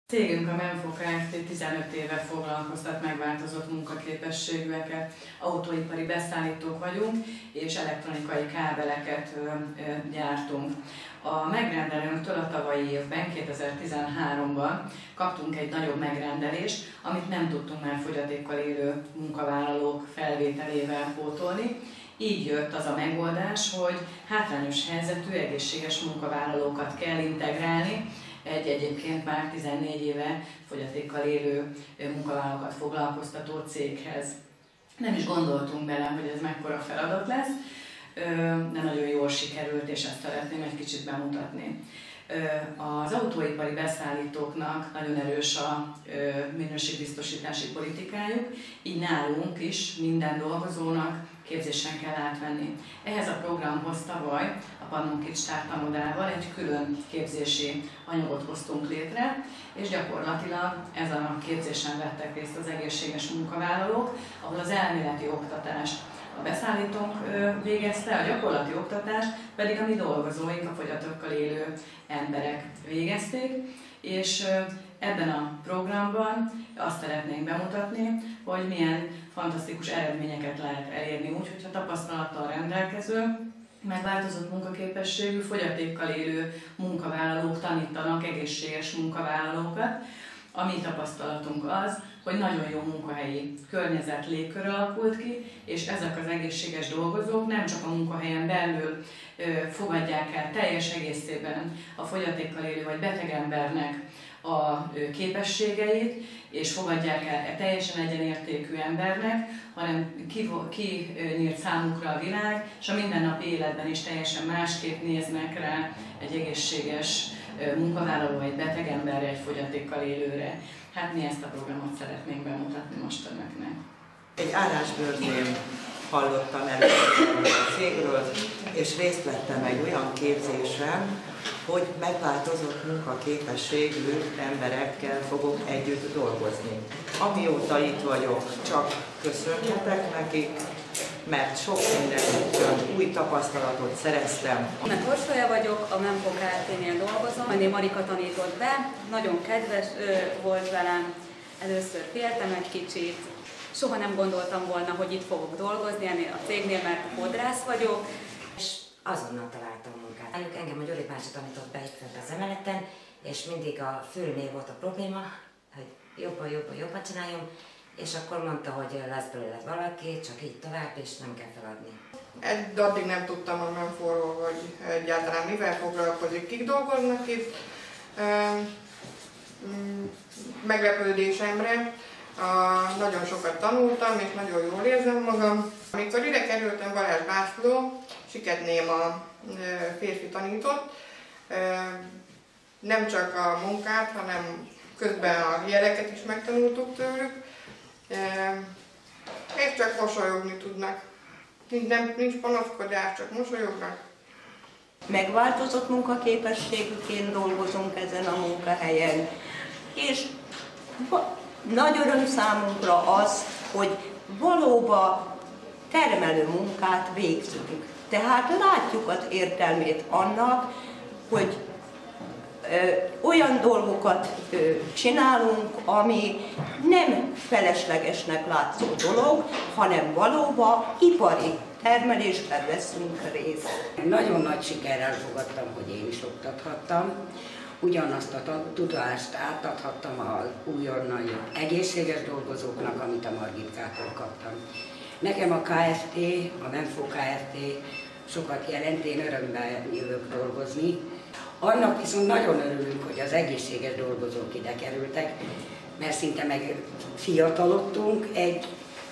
Cégünk, a Menfo Kft. 15 éve foglalkoztat megváltozott munkaképességűeket, autóipari beszállítók vagyunk, és elektronikai kábeleket gyártunk. A megrendelőnktől a tavalyi évben, 2013-ban kaptunk egy nagyobb megrendelést, amit nem tudtunk már fogyatékkal élő munkavállalók felvételével pótolni. Így jött az a megoldás, hogy hátrányos helyzetű, egészséges munkavállalókat kell integrálni egy egyébként már 14 éve fogyatékkal élő munkavállalókat foglalkoztató céghez. Nem is gondoltunk bele, hogy ez mekkora feladat lesz, de nagyon jól sikerült, és ezt szeretném egy kicsit bemutatni. Az autóipari beszállítóknak nagyon erős a minőségbiztosítási politikájuk, így nálunk is minden dolgozónak képzésen kell átvenni. Ehhez a programhoz tavaly a Pannon Kids Startamodával egy külön képzési anyagot hoztunk létre, és gyakorlatilag ezen a képzésen vettek részt az egészséges munkavállalók, ahol az elméleti oktatást a beszállítónk végezte, a gyakorlati oktatást pedig a mi dolgozóink, a fogyatékkal élő emberek végezték, és ebben a programban azt szeretnénk bemutatni, hogy milyen fantasztikus eredményeket lehet elérni úgy, hogyha tapasztalattal rendelkező, megváltozott munkaképességű, fogyatékkal élő munkavállalók tanítanak egészséges munkavállalókat. A mi tapasztalatunk az, hogy nagyon jó munkahelyi környezet, légkör alakult ki, és ezek az egészséges dolgozók nem csak a munkahelyen belül fogadják el teljes egészében a fogyatékkal élő vagy beteg embernek a képességeit, és fogadják el teljesen egyenértékű embernek, hanem kinyílt számukra a világ, és a mindennapi életben is teljesen másképp néznek rá egy egészséges munkavállaló, egy beteg emberre, egy fogyatékkal élőre. Hát mi ezt a programot szeretnénk bemutatni most önöknek. Egy árásbőrzén hallottam először a cégről, és részt vettem egy olyan képzésen, hogy megváltozott munkaképességű emberekkel fogok együtt dolgozni. Amióta itt vagyok, csak köszönhetek nekik, mert sok minden új tapasztalatot szereztem. Én Orsolya vagyok, a Menfo Kft-nél dolgozom. Én Marika tanított be, nagyon kedves volt velem, először féltem egy kicsit. Soha nem gondoltam volna, hogy itt fogok dolgozni ennél a cégnél, mert fodrász vagyok. És azonnal találtam munkát. Engem a Gyuri bácsi tanított be itt fent az emeleten, és mindig a főnél volt a probléma, hogy jobban csináljam, és akkor mondta, hogy lesz belőle valaki, csak így tovább, és nem kell feladni. Addig nem tudtam a Menforról, hogy egyáltalán mivel foglalkozik, kik dolgoznak itt. Meglepődésemre nagyon sokat tanultam, és nagyon jól érzem magam. Amikor ide kerültem, Balázs László, Siketném a férfi tanított, nem csak a munkát, hanem közben a jeleket is megtanultuk tőlük, és csak mosolyogni tudnak. Nincs panaszkodás, csak mosolyognak. Megváltozott munkaképességűként dolgozunk ezen a munkahelyen, és nagy öröm számunkra az, hogy valóban termelő munkát végzünk. Tehát látjuk az értelmét annak, hogy olyan dolgokat csinálunk, ami nem feleslegesnek látszó dolog, hanem valóban ipari termelésben veszünk részt. Nagyon nagy sikerrel fogadtam, hogy én is oktathattam. Ugyanazt a tudást átadhattam a újonnan jött egészséges dolgozóknak, amit a Margitkától kaptam. Nekem a Kft., a Menfo Kft. Sokat jelent, én örömmel jövök dolgozni. Annak viszont nagyon örülünk, hogy az egészséges dolgozók ide kerültek, mert szinte meg fiatalodtunk,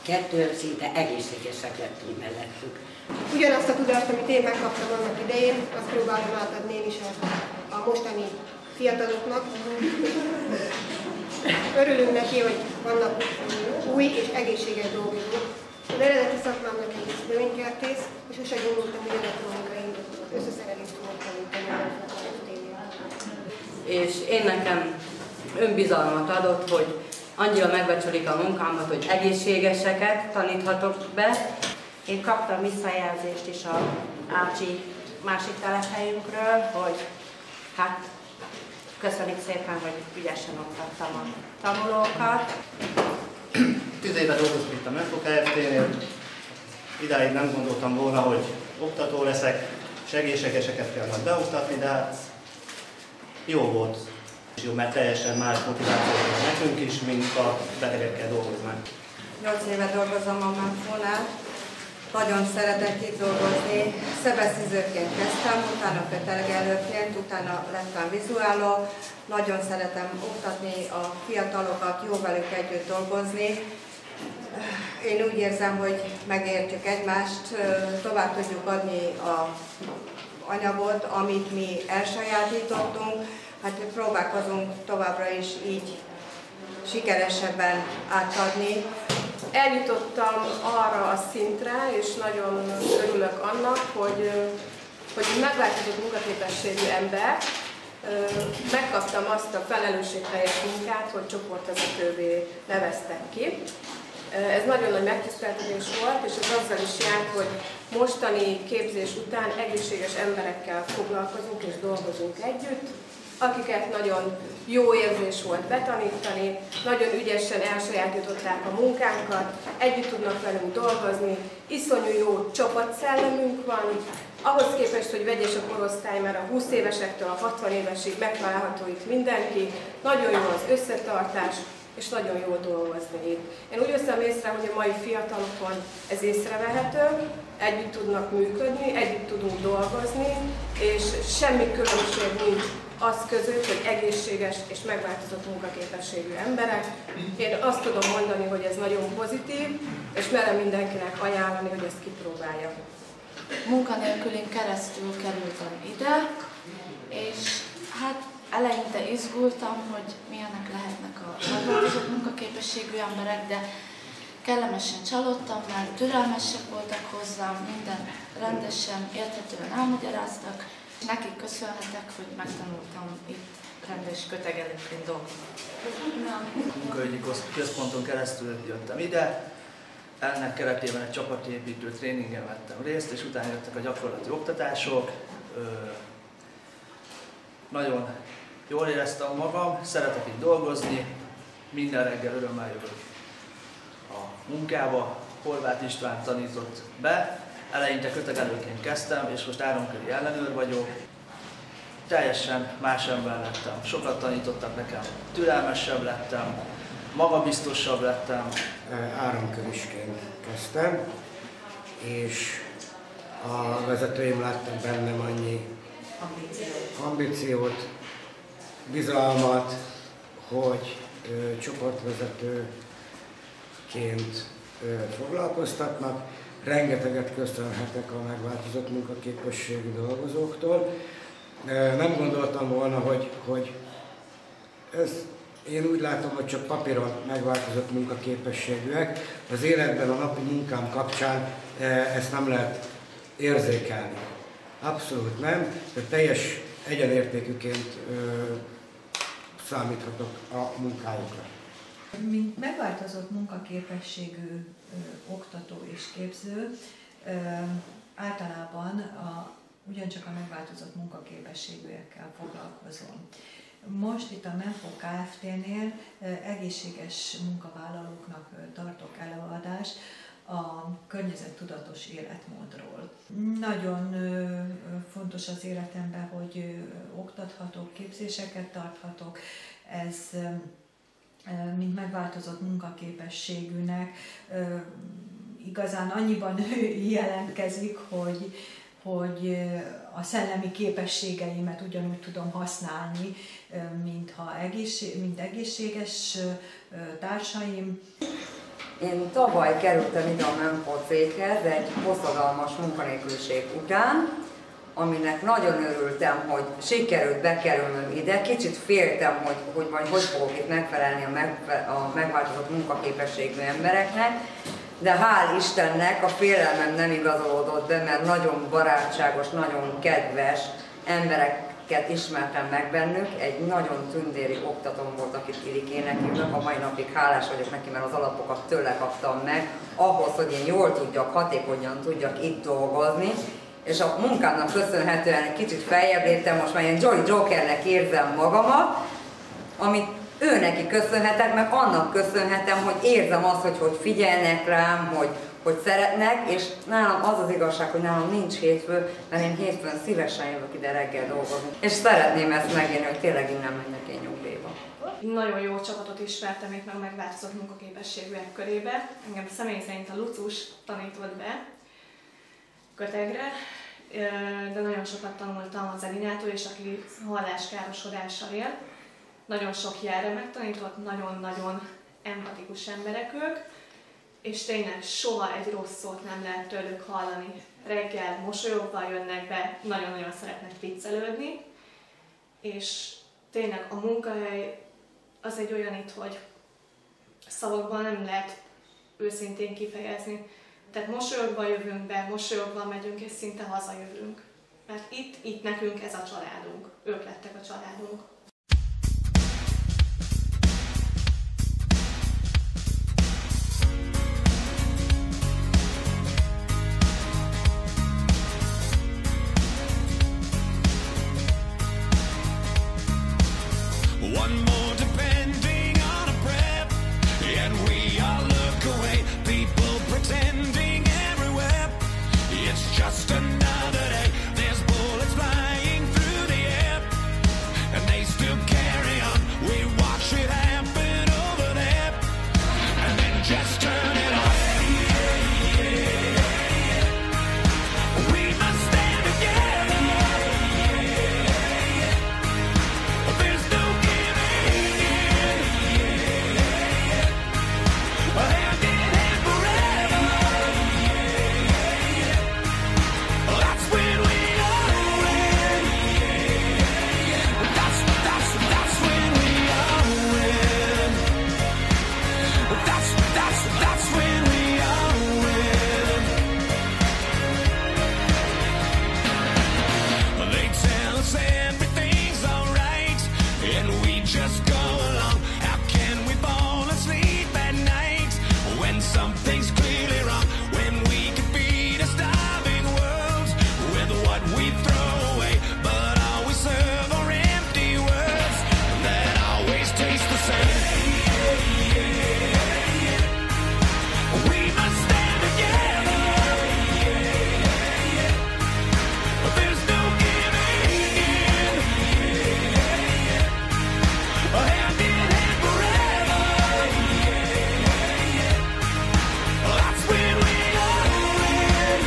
kettő szinte egészségesek lettünk mellettük. Ugyanazt a tudást, amit én megkaptam annak idején, azt próbálom átadni én is a mostani fiataloknak. Örülünk neki, hogy vannak új és egészséges dolgozók. Az eredeti szakmámnak egy növénykertész, és sose gondoltam, hogy elektronikai összeszerelést fogok tanítani a Kft-nél. És én nekem önbizalmat adott, hogy annyira megbecsülik a munkámat, hogy egészségeseket taníthatok be. Én kaptam visszajelzést is a Ácsi másik telephelyünkről, hogy hát köszönjük szépen, hogy ügyesen oktattam a tanulókat. 10 éve dolgoztam itt a Menfo Kft-nél. Idáig nem gondoltam volna, hogy oktató leszek, segélysegeseket kell majd beoktatni, de hát jó volt. Jó, mert teljesen más motiváció van nekünk is, mint a betegekkel dolgoznánk. 8 éve dolgozom a Menfónál. Nagyon szeretek itt dolgozni. Szebeszizőként kezdtem, utána kötelgelőként, utána lettem vizuáló. Nagyon szeretem oktatni a fiatalokat, jó velük együtt dolgozni. Én úgy érzem, hogy megértjük egymást, tovább tudjuk adni az anyagot, amit mi elsajátítottunk. Hát próbálkozunk továbbra is így sikeresebben átadni. Eljutottam arra a szintre, és nagyon örülök annak, hogy megváltozott munkaképességű ember, megkaptam azt a felelősségteljes munkát, hogy csoportvezetővé neveztek ki. Ez nagyon nagy megtiszteltetés volt, és ez azzal is járt, hogy mostani képzés után egészséges emberekkel foglalkozunk és dolgozunk együtt, akiket nagyon jó érzés volt betanítani, nagyon ügyesen elsajátították a munkánkat, együtt tudnak velünk dolgozni, iszonyú jó csapatszellemünk van, ahhoz képest, hogy vegyes a korosztály, mert a 20 évesektől a 60 évesig megtalálható itt mindenki, nagyon jó az összetartás, és nagyon jól dolgozni itt. Én úgy veszem észre, hogy a mai fiatalokon ez észrevehető, együtt tudnak működni, együtt tudunk dolgozni, és semmi különbség nincs az között, hogy egészséges és megváltozott munkaképességű emberek. Én azt tudom mondani, hogy ez nagyon pozitív, és merem mindenkinek ajánlani, hogy ezt kipróbálja. Munkanélkülén keresztül kerültem ide, és hát eleinte izgultam, hogy milyenek lehetnek a megváltozott munkaképességű emberek, de kellemesen csalódtam, mert türelmesek voltak hozzám, minden rendesen, érthetően elmagyaráztak, és nekik köszönhetek, hogy megtanultam itt rendes kötegelőként dolgozni. Munkaügyi központon keresztül jöttem ide, ennek keretében egy csapatépítő tréningen vettem részt, és utána jöttek a gyakorlati oktatások. Nagyon jól éreztem magam, szeretek itt dolgozni, minden reggel örömmel jövök a munkába. Horváth István tanított be, eleinte kötegelőként kezdtem, és most áramköri ellenőr vagyok. Teljesen más ember lettem, sokat tanítottak nekem, türelmesebb lettem, magabiztosabb lettem. Áramkörisként kezdtem, és a vezetőim láttak bennem annyi ambíciót, bizalmat, hogy csoportvezetőként foglalkoztatnak. Rengeteget köszönhetek a megváltozott munkaképességű dolgozóktól. Nem gondoltam volna, hogy ez, én úgy látom, hogy csak papíron megváltozott munkaképességűek. Az életben, a napi munkám kapcsán ezt nem lehet érzékelni. Abszolút nem, de teljes egyenértékűként számíthatok a munkájukra. Mint megváltozott munkaképességű oktató és képző, általában ugyancsak a megváltozott munkaképességűekkel foglalkozom. Most itt a Menfo Kft-nél egészséges munkavállalóknak tartok előadást a környezettudatos életmódról. Nagyon fontos az életemben, hogy oktathatok, képzéseket tarthatok. Ez mint megváltozott munkaképességűnek igazán annyiban jelentkezik, hogy a szellemi képességeimet ugyanúgy tudom használni, mint egészséges társaim. Én tavaly kerültem ide a Menfo céghez egy hosszadalmas munkanélküliség után, aminek nagyon örültem, hogy sikerült bekerülnöm ide. Kicsit féltem, hogy fogok itt megfelelni a megváltozott munkaképességű embereknek, de hál' Istennek a félelmem nem igazolódott be, mert nagyon barátságos, nagyon kedves embereket ismertem meg bennük. Egy nagyon tündéri oktatóm volt, akit Irikének hívnak. A mai napig hálás vagyok neki, mert az alapokat tőle kaptam meg, ahhoz, hogy én jól tudjak, hatékonyan tudjak itt dolgozni, és a munkámnak köszönhetően egy kicsit feljebb léptem, most már ilyen Jolly Jokernek érzem magamat, amit ő neki köszönhetek, meg annak köszönhetem, hogy érzem azt, hogy figyelnek rám, hogy szeretnek, és nálam az az igazság, hogy nálam nincs hétfő, mert én hétfőn szívesen jövök ide reggel dolgozni. És szeretném ezt megélni, hogy tényleg innen menjek én nyugdíjba. Nagyon jó csapatot ismertem itt meg a megváltozott munkaképességűek körébe. Engem személy szerint a Lucus tanított be Kötegre, de nagyon sokat tanultam az Elinától, és aki halláskárosodással él. Nagyon sok jelre megtanított, nagyon-nagyon empatikus emberek ők, és tényleg soha egy rossz szót nem lehet tőlük hallani. Reggel mosolyogva jönnek be, nagyon-nagyon szeretnek viccelődni, és tényleg a munkahely az egy olyan itt, hogy szavakban nem lehet őszintén kifejezni. Tehát mosolyogva jövünk be, mosolyogva megyünk, és szinte hazajövünk. Mert itt nekünk ez a családunk. Ők lettek a családunk. One more depending on a breath, and we all look away. People pretending everywhere. It's just another day. There's bullets flying through the air, and they still carry on. We watch it happen over there, and then just turn it on. We must stand together. There's no just go along. How can we fall asleep at night when something's clearly wrong? When we could feed a starving world with what we throw away, but all we serve are empty words that always taste the same. We must stand together. There's no giving in. Hand in hand forever. That's when we all win.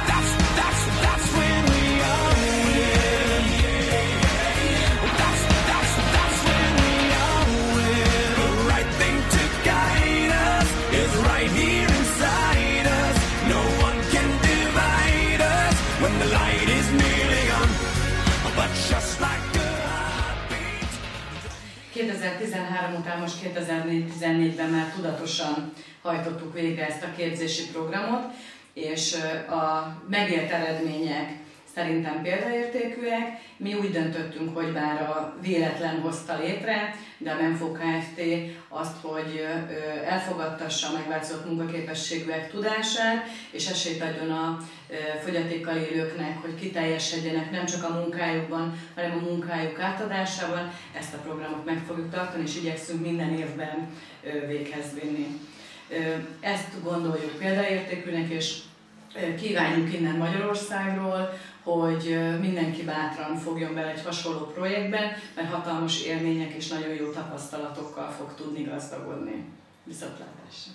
That's when we all win. That's when we all win. The right thing to guide us is right here inside us. No one can divide us when the light is nearly gone. But just like 2013 után most 2014-ben már tudatosan hajtottuk végre ezt a képzési programot, és a megélt eredmények szerintem példaértékűek. Mi úgy döntöttünk, hogy bár a véletlen hozta létre, de a Menfo Kft. Azt, hogy elfogadtassa a megváltozott munkaképességűek tudását, és esélyt adjon a fogyatékkal élőknek, hogy kiteljesedjenek nem csak a munkájukban, hanem a munkájuk átadásában. Ezt a programot meg fogjuk tartani, és igyekszünk minden évben véghez vinni. Ezt gondoljuk példaértékűnek, és kívánjuk innen Magyarországról, hogy mindenki bátran fogjon bele egy hasonló projektben, mert hatalmas élmények és nagyon jó tapasztalatokkal fog tudni gazdagodni. Viszontlátásra!